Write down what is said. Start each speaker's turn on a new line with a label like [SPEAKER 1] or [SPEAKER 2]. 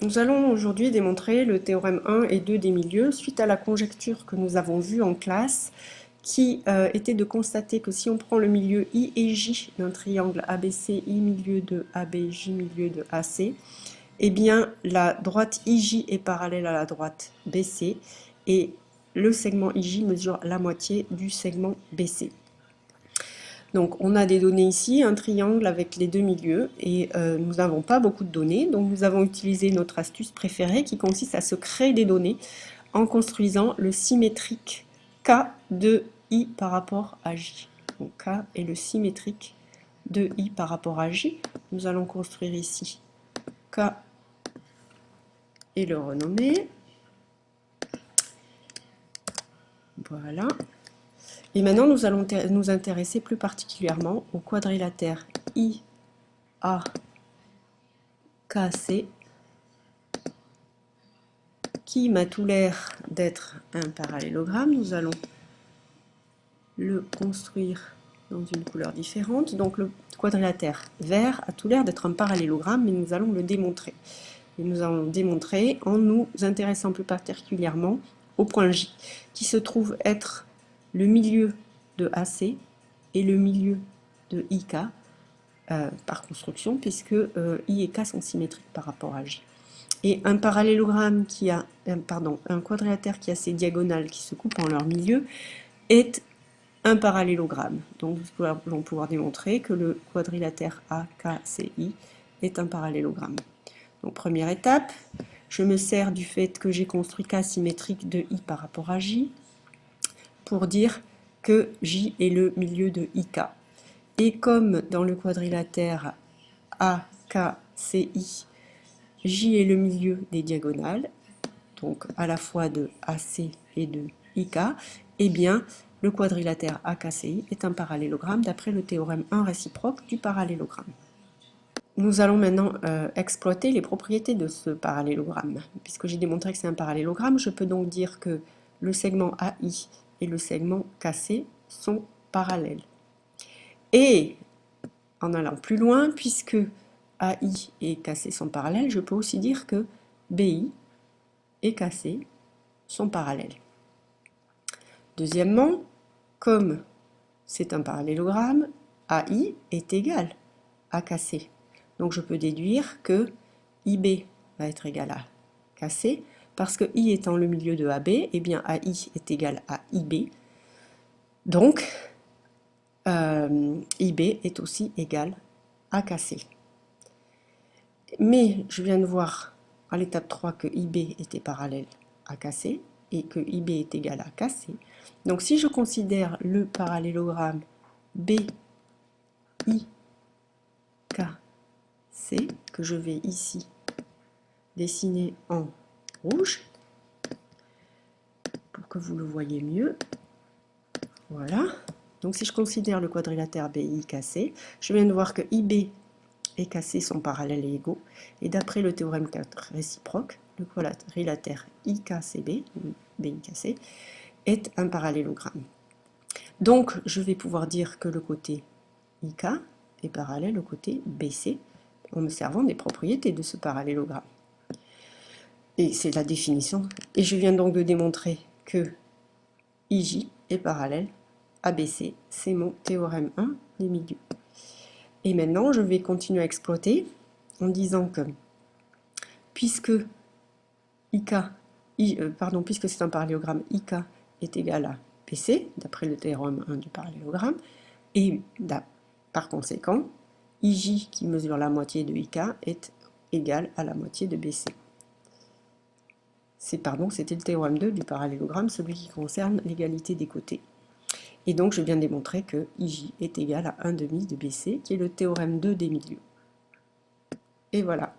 [SPEAKER 1] Nous allons aujourd'hui démontrer le théorème 1 et 2 des milieux suite à la conjecture que nous avons vue en classe qui était de constater que si on prend le milieu I et J d'un triangle ABC, I milieu de AB, J milieu de AC, eh bien la droite IJ est parallèle à la droite BC et le segment IJ mesure la moitié du segment BC. Donc on a des données ici, un triangle avec les deux milieux, et nous n'avons pas beaucoup de données, donc nous avons utilisé notre astuce préférée qui consiste à se créer des données en construisant le symétrique K de I par rapport à J. Donc K est le symétrique de I par rapport à J. Nous allons construire ici K et le renommer. Voilà. Et maintenant, nous allons nous intéresser plus particulièrement au quadrilatère IAKC qui m'a tout l'air d'être un parallélogramme. Nous allons le construire dans une couleur différente. Donc le quadrilatère vert a tout l'air d'être un parallélogramme, mais nous allons le démontrer. Et nous allons le démontrer en nous intéressant plus particulièrement au point J, qui se trouve être le milieu de AC et le milieu de IK par construction, puisque I et K sont symétriques par rapport à J. Et un parallélogramme qui a, un quadrilatère qui a ses diagonales qui se coupent en leur milieu est un parallélogramme. Donc nous allons pouvoir démontrer que le quadrilatère AKCI est un parallélogramme. Donc première étape, je me sers du fait que j'ai construit K symétrique de I par rapport à J pour dire que J est le milieu de IK. Et comme dans le quadrilatère AKCI, J est le milieu des diagonales, donc à la fois de AC et de IK, eh bien le quadrilatère AKCI est un parallélogramme d'après le théorème 1 réciproque du parallélogramme. Nous allons maintenant exploiter les propriétés de ce parallélogramme. Puisque j'ai démontré que c'est un parallélogramme, je peux donc dire que le segment AI et le segment KC sont parallèles. Et en allant plus loin, puisque AI et KC sont parallèles, je peux aussi dire que BI et KC sont parallèles. Deuxièmement, comme c'est un parallélogramme, AI est égal à KC. Donc je peux déduire que IB va être égal à KC, parce que I étant le milieu de AB, eh bien AI est égal à IB. Donc IB est aussi égal à KC. Mais je viens de voir à l'étape 3 que IB était parallèle à KC et que IB est égal à KC. Donc si je considère le parallélogramme BIKC, que je vais ici dessiner en rouge pour que vous le voyez mieux. Voilà. Donc si je considère le quadrilatère BIKC, je viens de voir que IB et KC sont parallèles et égaux. Et d'après le théorème 4 réciproque, le quadrilatère IKCB, BIKC, est un parallélogramme. Donc je vais pouvoir dire que le côté IK est parallèle au côté BC en me servant des propriétés de ce parallélogramme. Et c'est la définition. Et je viens donc de démontrer que IJ est parallèle à BC. C'est mon théorème 1 des milieux. Et maintenant, je vais continuer à exploiter en disant que puisque puisque c'est un parallélogramme, IK est égal à BC, d'après le théorème 1 du parallélogramme, et par conséquent, IJ qui mesure la moitié de IK est égal à la moitié de BC. C'était le théorème 2 du parallélogramme, celui qui concerne l'égalité des côtés. Et donc je viens de démontrer que IJ est égal à 1/2 de BC, qui est le théorème 2 des milieux. Et voilà.